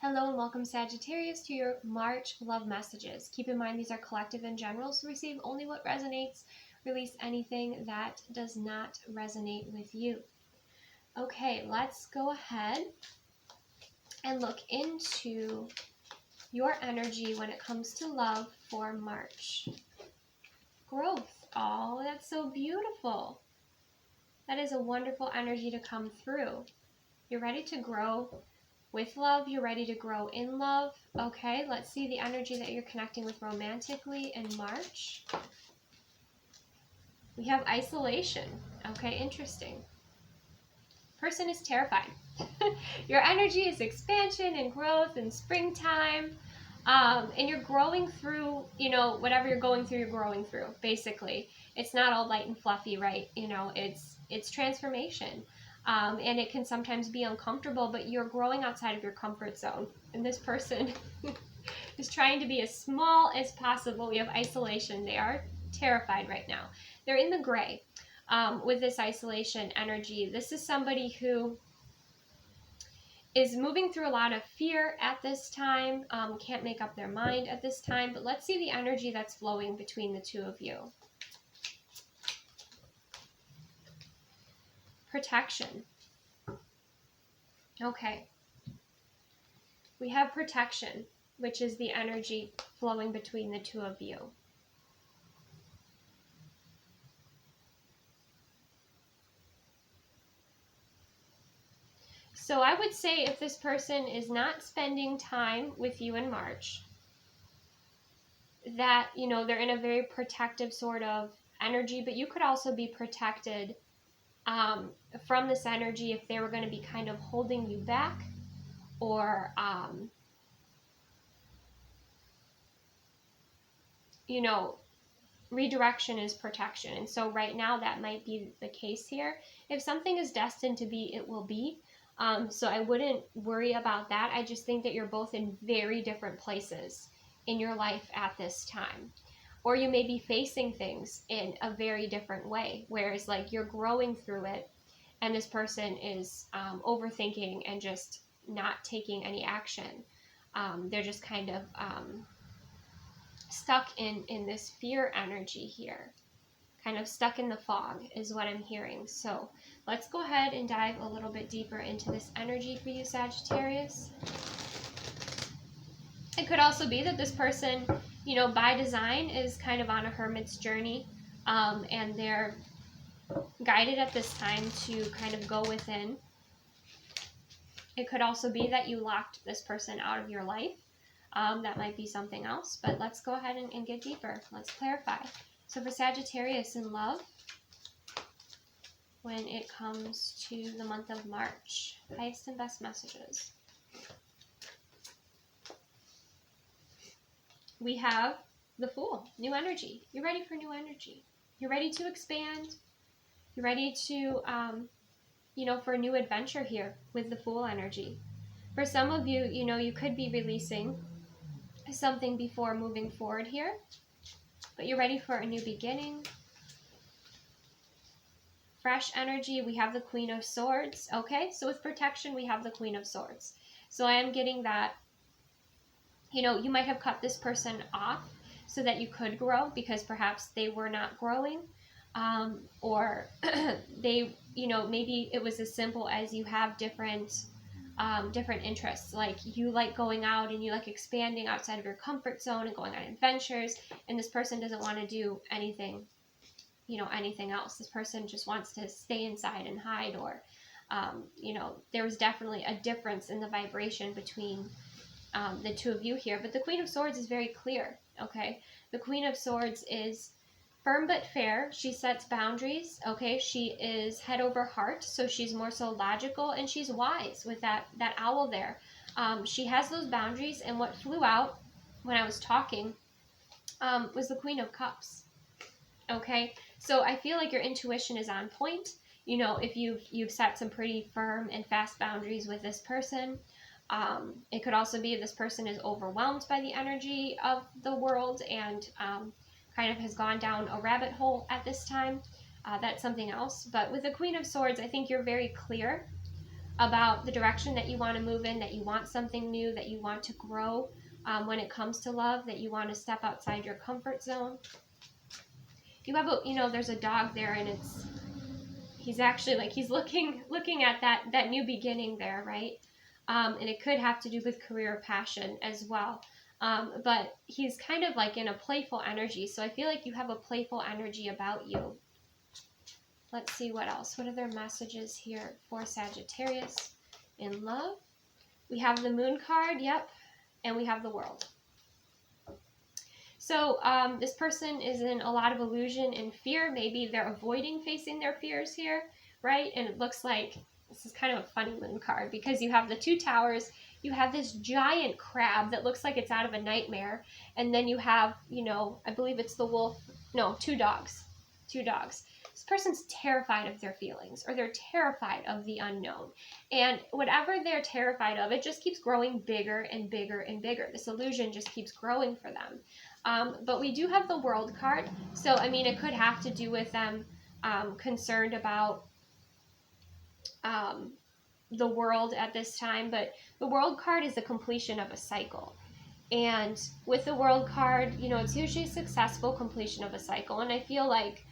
Hello and welcome, Sagittarius, to your March love messages. Keep in mind these are collective and general, so receive only what resonates. Release anything that does not resonate with you. Okay, let's go ahead and look into your energy when it comes to love for March. Growth. Oh, that's so beautiful. That is a wonderful energy to come through. You're ready to grow with love. You're ready to grow in love. Okay, let's see the energy that you're connecting with romantically in March. We have isolation. Okay, interesting. Person is terrified. Your energy is expansion and growth and springtime. And you're growing through, whatever you're going through, you're growing through, basically. It's not all light and fluffy, right? It's transformation. And it can sometimes be uncomfortable, but you're growing outside of your comfort zone. And this person is trying to be as small as possible. We have isolation. They are terrified right now. They're in the gray with this isolation energy. This is somebody who is moving through a lot of fear at this time, can't make up their mind at this time, but let's see the energy that's flowing between the two of you. Protection. Okay. We have protection, which is the energy flowing between the two of you. So I would say if this person is not spending time with you in March, that, they're in a very protective sort of energy, but you could also be protected from this energy if they were going to be kind of holding you back, or, redirection is protection. And so right now that might be the case here. If something is destined to be, it will be. So I wouldn't worry about that. I just think that you're both in very different places in your life at this time. Or you may be facing things in a very different way, whereas like you're growing through it and this person is overthinking and just not taking any action. They're just kind of stuck in this fear energy here. Kind of stuck in the fog is what I'm hearing. So let's go ahead and dive a little bit deeper into this energy for you, Sagittarius. It could also be that this person, by design is kind of on a hermit's journey, and they're guided at this time to kind of go within. It could also be that you locked this person out of your life. That might be something else, but let's go ahead and get deeper. Let's clarify. So for Sagittarius in love, when it comes to the month of March, highest and best messages. We have the Fool, new energy. You're ready for new energy. You're ready to expand. You're ready to, for a new adventure here with the Fool energy. For some of you, you could be releasing something before moving forward here, but you're ready for a new beginning. Fresh energy. We have the Queen of Swords. Okay, so with protection, we have the Queen of Swords. So I am getting that, you might have cut this person off so that you could grow because perhaps they were not growing, or they, maybe it was as simple as you have different interests. Like you like going out and you like expanding outside of your comfort zone and going on adventures, and this person doesn't want to do anything, anything else. This person just wants to stay inside and hide, or, there was definitely a difference in the vibration between the two of you here. But the Queen of Swords is very clear, okay? The Queen of Swords is firm but fair. She sets boundaries, okay? She is head over heart, so she's more so logical, and she's wise with that owl there. She has those boundaries, and what flew out when I was talking was the Queen of Cups, okay? So I feel like your intuition is on point. If you've set some pretty firm and fast boundaries with this person. It could also be this person is overwhelmed by the energy of the world and kind of has gone down a rabbit hole at this time. That's something else. But with the Queen of Swords, I think you're very clear about the direction that you want to move in, that you want something new, that you want to grow when it comes to love, that you want to step outside your comfort zone. You have a, there's a dog there, and he's actually like, he's looking at that new beginning there, right? And it could have to do with career or passion as well. But he's kind of like in a playful energy. So I feel like you have a playful energy about you. Let's see what else. What are their messages here for Sagittarius in love? We have the Moon card, yep. And we have the World. So this person is in a lot of illusion and fear. Maybe they're avoiding facing their fears here, right? And it looks like this is kind of a funny Moon card because you have the 2 towers. You have this giant crab that looks like it's out of a nightmare. And then you have, I believe it's the wolf. No, 2 dogs. 2 dogs. This person's terrified of their feelings, or they're terrified of the unknown. And whatever they're terrified of, it just keeps growing bigger and bigger and bigger. This illusion just keeps growing for them. But we do have the World card. So, I mean, it could have to do with them concerned about the world at this time. But the World card is the completion of a cycle. And with the World card, it's usually a successful completion of a cycle. And I feel like,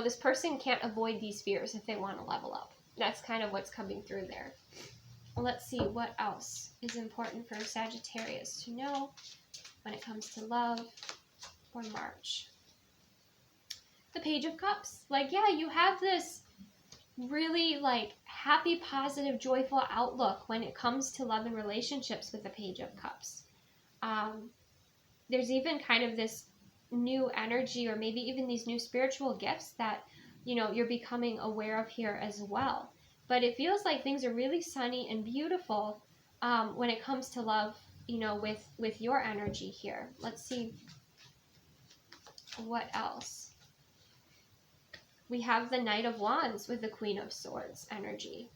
this person can't avoid these fears if they want to level up. That's kind of what's coming through there. Let's see what else is important for Sagittarius to know when it comes to love for March. The Page of Cups. Like, yeah, you have this really like happy, positive, joyful outlook when it comes to love and relationships with the Page of Cups. There's even kind of this new energy, or maybe even these new spiritual gifts that, you're becoming aware of here as well. But it feels like things are really sunny and beautiful when it comes to love, with your energy here. Let's see what else. We have the Knight of Wands with the Queen of Swords energy.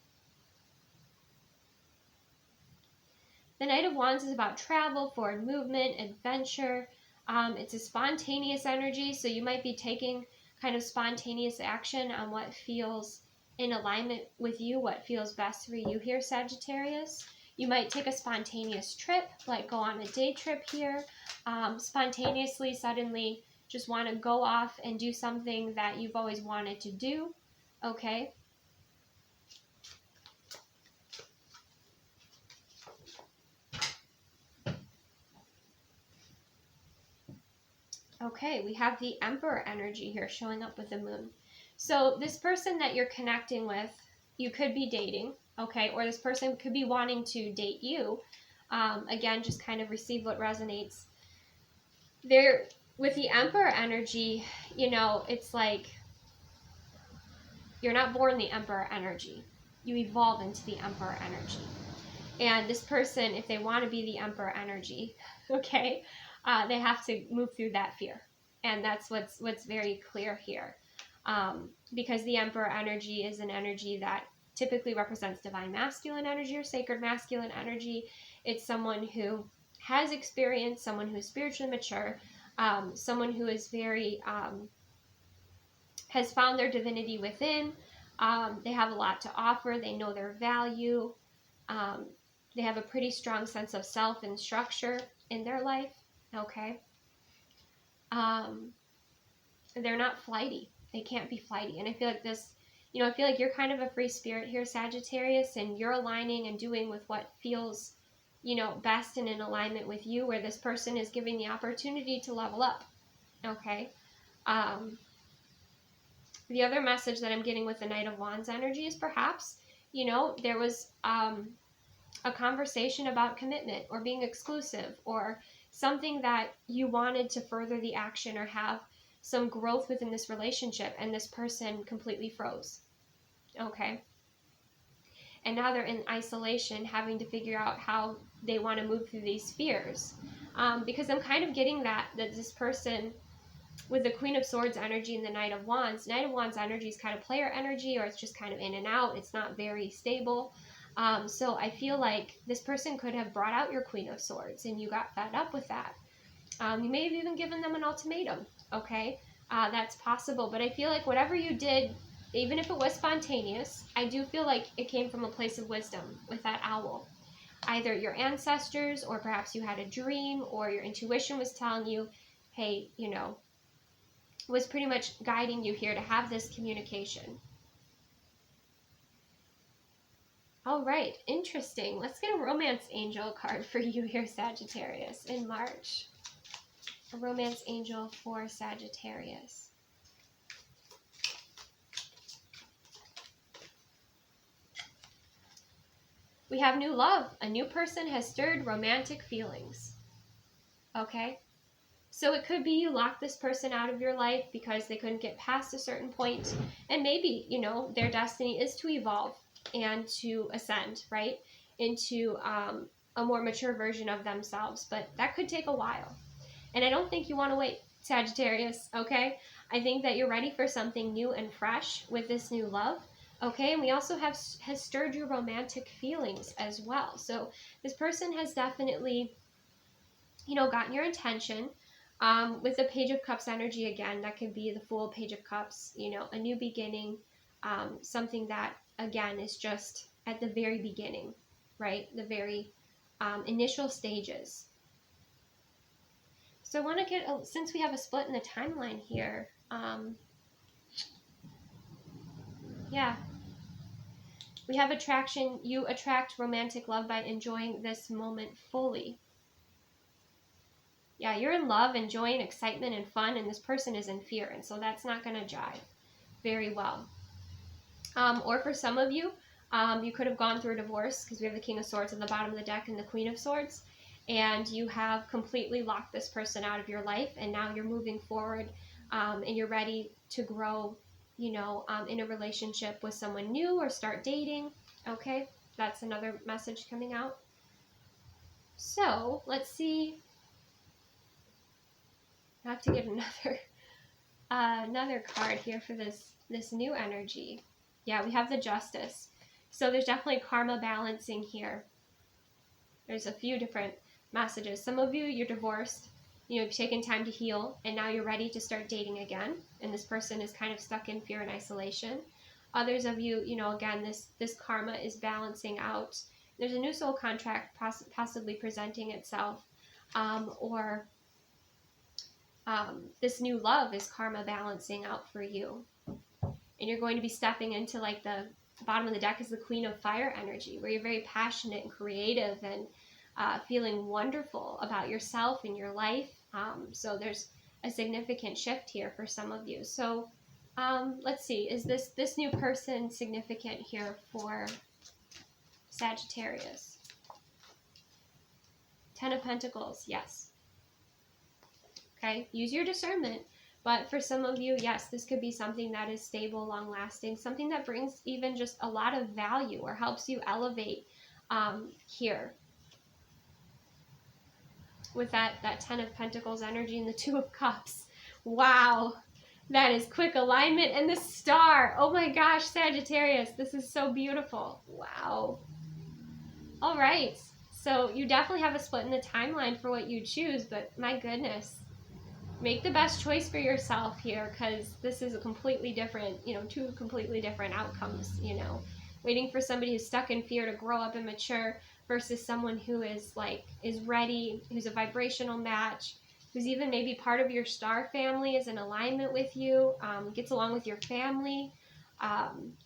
The Knight of Wands is about travel, forward movement, adventure. It's a spontaneous energy, so you might be taking kind of spontaneous action on what feels in alignment with you, what feels best for you here, Sagittarius. You might take a spontaneous trip, like go on a day trip here. Spontaneously, suddenly just want to go off and do something that you've always wanted to do, okay? Okay, we have the Emperor energy here showing up with the Moon. So this person that you're connecting with, you could be dating, okay? Or this person could be wanting to date you. Again, just kind of receive what resonates. There, with the Emperor energy, it's like you're not born the Emperor energy. You evolve into the Emperor energy. And this person, if they want to be the Emperor energy, okay, they have to move through that fear. And that's what's very clear here. Because the Emperor energy is an energy that typically represents divine masculine energy or sacred masculine energy. It's someone who has experience, someone who is spiritually mature, someone who is very, has found their divinity within. They have a lot to offer. They know their value. They have a pretty strong sense of self and structure in their life. Okay. They're not flighty. They can't be flighty. And I feel like this, I feel like you're kind of a free spirit here, Sagittarius, and you're aligning and doing with what feels, best and in alignment with you, where this person is giving the opportunity to level up. Okay. The other message that I'm getting with the Knight of Wands energy is perhaps, there was a conversation about commitment or being exclusive or something that you wanted to further the action or have some growth within this relationship, and this person completely froze. Okay. And now they're in isolation, having to figure out how they want to move through these fears. Because I'm kind of getting that this person with the Queen of Swords energy and the Knight of Wands energy is kind of player energy, or it's just kind of in and out. It's not very stable. So I feel like this person could have brought out your Queen of Swords and you got fed up with that. You may have even given them an ultimatum, okay? That's possible. But I feel like whatever you did, even if it was spontaneous, I do feel like it came from a place of wisdom with that owl. Either your ancestors, or perhaps you had a dream, or your intuition was telling you, hey, you know, was pretty much guiding you here to have this communication. All right, interesting. Let's get a romance angel card for you here, Sagittarius, in March. A romance angel for Sagittarius. We have new love. A new person has stirred romantic feelings. Okay? So it could be you locked this person out of your life because they couldn't get past a certain point. And maybe, you know, their destiny is to evolve and to ascend, right? Into a more mature version of themselves. But that could take a while. And I don't think you want to wait, Sagittarius, okay? I think that you're ready for something new and fresh with this new love. Okay, and we also has stirred your romantic feelings as well. So this person has definitely, you know, gotten your attention. With the Page of Cups energy again, that could be the Fool, Page of Cups, you know, a new beginning, something that, again, is just at the very beginning, right? The very initial stages. So I want to get, since we have a split in the timeline here, yeah. We have attraction. You attract romantic love by enjoying this moment fully. Yeah, you're in love, enjoying excitement and fun, and this person is in fear, and so that's not going to jive very well. Or for some of you, you could have gone through a divorce, because we have the King of Swords on the bottom of the deck and the Queen of Swords, and you have completely locked this person out of your life, and now you're moving forward, and you're ready to grow, you know, in a relationship with someone new or start dating. Okay, that's another message coming out. So let's see. I have to get another card here for this new energy. Yeah, we have the Justice. So there's definitely karma balancing here. There's a few different messages. Some of you, you're divorced. You know, you've taken time to heal, and now you're ready to start dating again. And this person is kind of stuck in fear and isolation. Others of you, you know, again, this karma is balancing out. There's a new soul contract possibly presenting itself, or this new love is karma balancing out for you. And you're going to be stepping into, like, the bottom of the deck is the Queen of Fire energy, where you're very passionate and creative and feeling wonderful about yourself and your life. So there's a significant shift here for some of you. So let's see, is this new person significant here for Sagittarius? Ten of Pentacles, yes. Okay, use your discernment. But for some of you, yes, this could be something that is stable, long-lasting, something that brings even just a lot of value or helps you elevate here. With that Ten of Pentacles energy and the Two of Cups. Wow, that is quick alignment and the Star. Oh my gosh, Sagittarius, this is so beautiful. Wow. All right, so you definitely have a split in the timeline for what you choose, but my goodness. Make the best choice for yourself here, because this is a completely different, you know, two completely different outcomes, you know. Waiting for somebody who's stuck in fear to grow up and mature versus someone who is ready, who's a vibrational match, who's even maybe part of your star family, is in alignment with you, gets along with your family,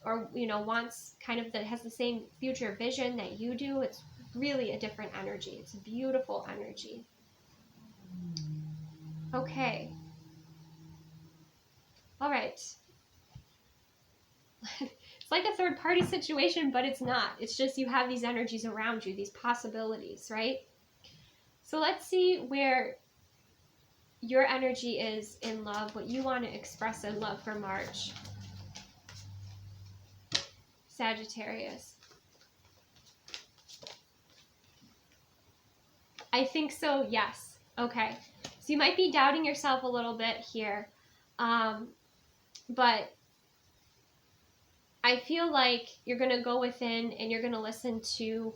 or, you know, wants kind of has the same future vision that you do. It's really a different energy. It's a beautiful energy. Okay. All right. It's like a third party situation, but it's not. It's just you have these energies around you, these possibilities, right? So let's see where your energy is in love, what you want to express in love for March. Sagittarius. I think so, yes. Okay. So you might be doubting yourself a little bit here, but I feel like you're going to go within and you're going to listen to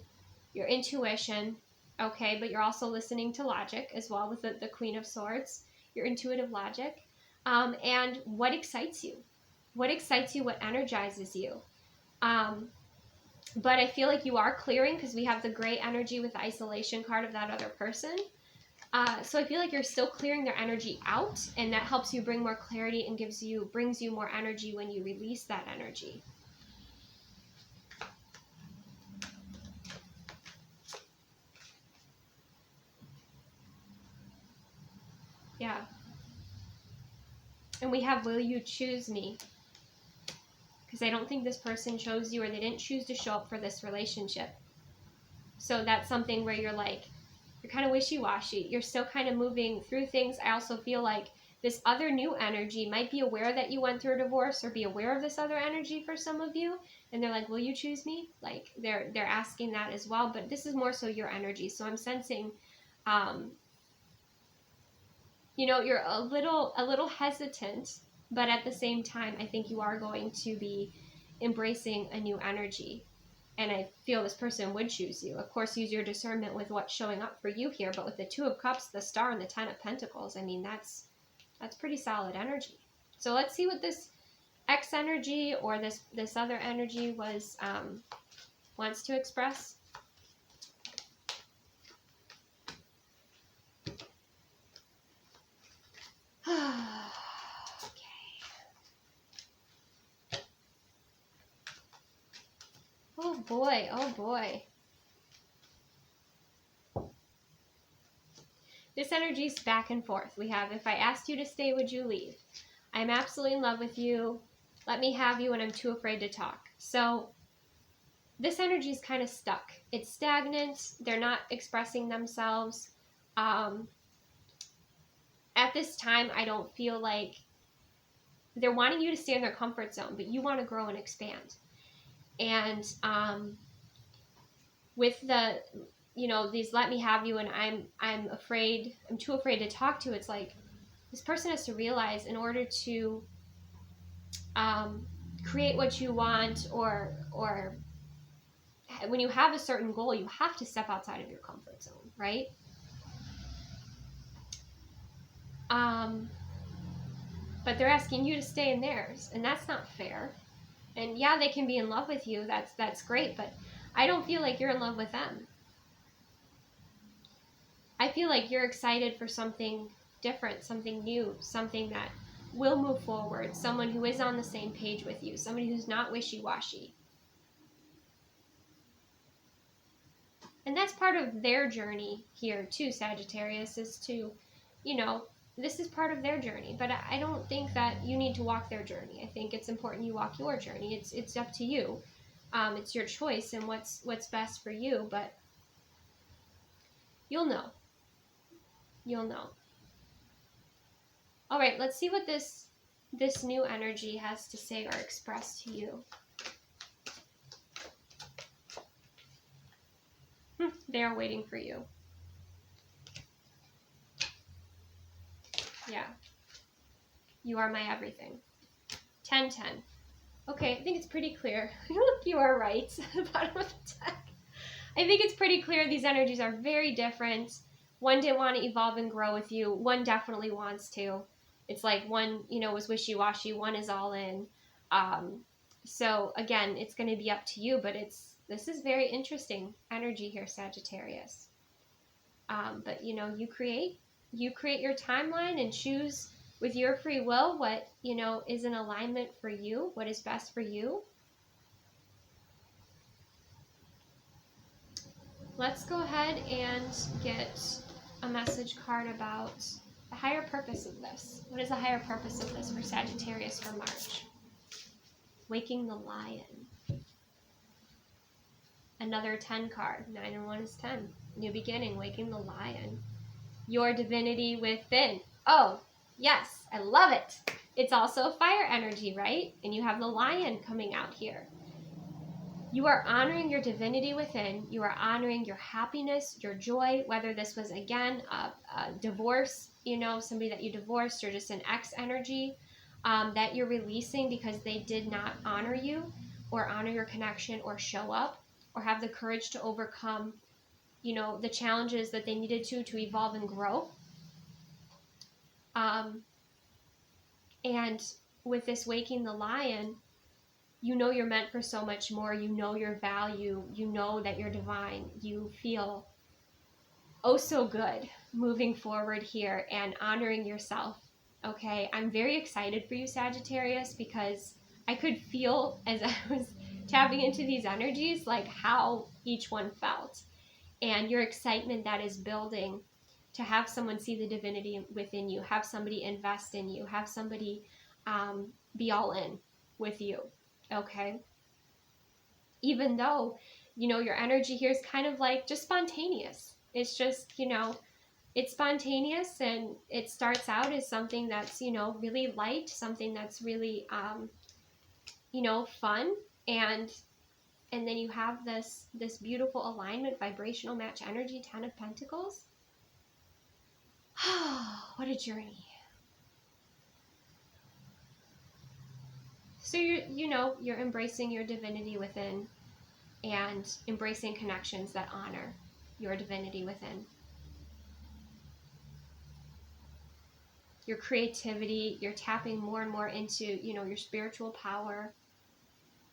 your intuition, okay, but you're also listening to logic as well with the Queen of Swords, your intuitive logic, and what excites you. What excites you? What energizes you? But I feel like you are clearing, because we have the gray energy with the isolation card of that other person. So I feel like you're still clearing their energy out, and that helps you bring more clarity and brings you more energy when you release that energy. Yeah. And we have, will you choose me? Because I don't think this person chose you, or they didn't choose to show up for this relationship. So that's something where you're like, you're kind of wishy-washy. You're still kind of moving through things. I also feel like this other new energy might be aware that you went through a divorce, or be aware of this other energy for some of you. And they're like, will you choose me? Like they're asking that as well. But this is more so your energy. So I'm sensing, you know, you're a little hesitant, but at the same time, I think you are going to be embracing a new energy. And I feel this person would choose you. Of course, use your discernment with what's showing up for you here. But with the Two of Cups, the Star, and the Ten of Pentacles, I mean, that's pretty solid energy. So let's see what this X energy, or this other energy was wants to express. Oh boy, oh boy. This energy is back and forth. We have, if I asked you to stay, would you leave? I'm absolutely in love with you. Let me have you, and I'm too afraid to talk. So this energy is kind of stuck. It's stagnant. They're not expressing themselves. At this time, I don't feel like they're wanting you to stay in their comfort zone, but you want to grow and expand. And with the, you know, these let me have you, and I'm too afraid to talk to, it's like this person has to realize, in order to create what you want, or when you have a certain goal, you have to step outside of your comfort zone, right? But they're asking you to stay in theirs, and that's not fair. And yeah, they can be in love with you. That's great, but I don't feel like you're in love with them. I feel like you're excited for something different, something new, something that will move forward, someone who is on the same page with you, somebody who's not wishy-washy. And that's part of their journey here too, Sagittarius, is to, you know, this is part of their journey. But I don't think that you need to walk their journey. I think it's important you walk your journey. It's up to you. It's your choice and what's best for you, but you'll know. You'll know. All right, let's see what this new energy has to say or express to you. They are waiting for you. Yeah. You are my everything. 10-10. Okay, I think it's pretty clear. I don't know if you are right. The bottom of the deck. I think it's pretty clear these energies are very different. One didn't want to evolve and grow with you. One definitely wants to. It's like one, you know, was wishy-washy. One is all in. So again, it's going to be up to you, but this is very interesting energy here, Sagittarius. But you know, you create your timeline and choose with your free will what, you know, is in alignment for you, what is best for you. Let's go ahead and get a message card about the higher purpose of this. What is the higher purpose of this for Sagittarius for March? Waking the lion. Another 10 card. 9 and 1 is 10. New beginning, waking the lion. Your divinity within. Oh, yes, I love it. It's also fire energy, right? And you have the lion coming out here. You are honoring your divinity within. You are honoring your happiness, your joy, whether this was, again, a divorce, you know, somebody that you divorced, or just an ex energy that you're releasing because they did not honor you or honor your connection or show up or have the courage to overcome, you know, the challenges that they needed to evolve and grow. And with this waking the lion, you know you're meant for so much more. You know your value. You know that you're divine. You feel oh so good moving forward here and honoring yourself. Okay, I'm very excited for you, Sagittarius, because I could feel as I was tapping into these energies, like how each one felt, and your excitement that is building to have someone see the divinity within you, have somebody invest in you, have somebody be all in with you. Okay, even though, you know, your energy here is kind of like just spontaneous. It's just, you know, it's spontaneous, and it starts out as something that's, you know, really light, something that's really, you know, fun. And then you have this beautiful alignment, vibrational match energy, 10 of Pentacles. What a journey. So you're embracing your divinity within and embracing connections that honor your divinity within. Your creativity, you're tapping more and more into, you know, your spiritual power,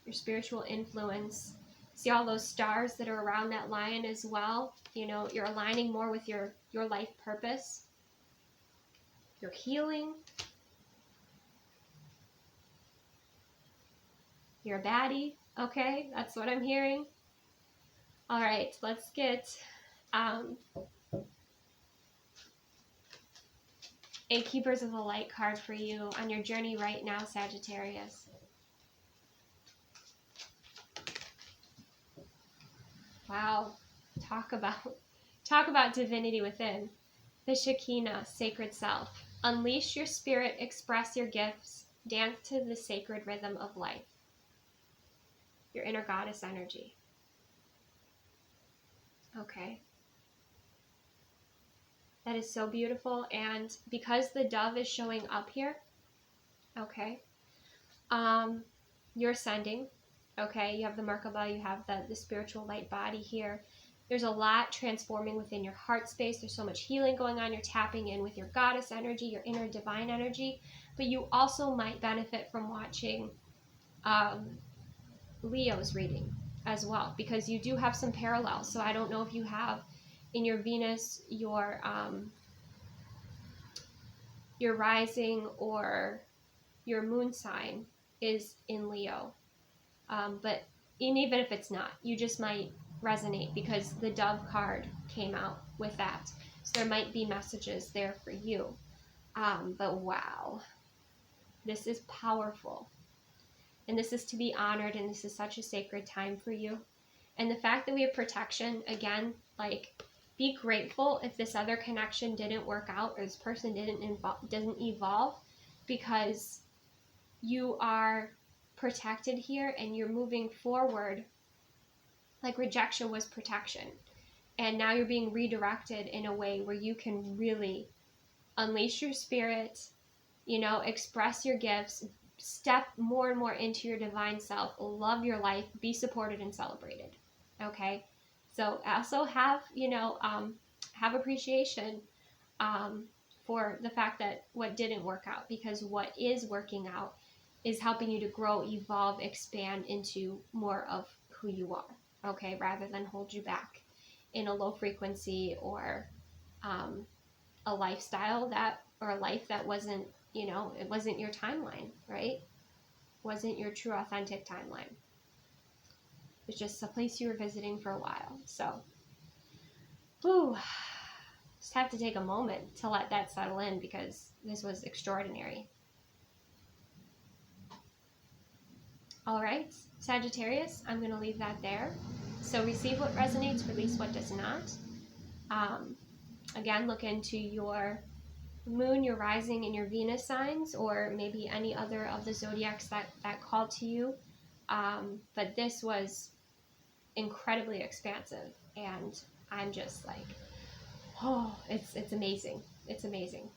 your spiritual influence. See all those stars that are around that lion as well? You know, you're aligning more with your life purpose. You're healing. You're a baddie. Okay, that's what I'm hearing. All right, let's get a Keepers of the Light card for you on your journey right now, Sagittarius. Wow, talk about divinity within. The Shekinah, sacred self. Unleash your spirit, express your gifts, dance to the sacred rhythm of life. Your inner goddess energy. Okay. That is so beautiful. And because the dove is showing up here, okay, you're ascending. Okay, you have the Merkaba, you have the spiritual light body here. There's a lot transforming within your heart space. There's so much healing going on. You're tapping in with your goddess energy, your inner divine energy. But you also might benefit from watching Leo's reading as well, because you do have some parallels. So I don't know if you have in your Venus, your rising or your moon sign is in Leo. But even if it's not, you just might resonate because the dove card came out with that. So there might be messages there for you. But wow, this is powerful. And this is to be honored, and this is such a sacred time for you. And the fact that we have protection, again, like, be grateful if this other connection didn't work out or this person doesn't evolve, because you are protected here and you're moving forward. Like rejection was protection, and now you're being redirected in a way where you can really unleash your spirit, you know, express your gifts, step more and more into your divine self, love your life, be supported and celebrated. Okay, so also have, you know, have appreciation for the fact that what didn't work out, because what is working out is helping you to grow, evolve, expand into more of who you are. Okay, rather than hold you back in a low frequency or a lifestyle or a life that wasn't, you know, it wasn't your timeline, right? Wasn't your true authentic timeline. It's just a place you were visiting for a while. So, just have to take a moment to let that settle in, because this was extraordinary. All right, Sagittarius, I'm going to leave that there. So receive what resonates, release what does not. Again, look into your moon, your rising, and your Venus signs, or maybe any other of the zodiacs that call to you. But this was incredibly expansive, and I'm just like, oh, it's amazing. It's amazing.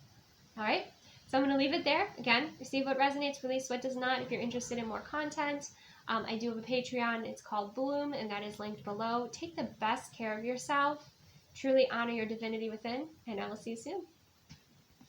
All right. So I'm going to leave it there. Again, receive what resonates, release what does not. If you're interested in more content, I do have a Patreon. It's called Bloom, and that is linked below. Take the best care of yourself. Truly honor your divinity within, and I will see you soon.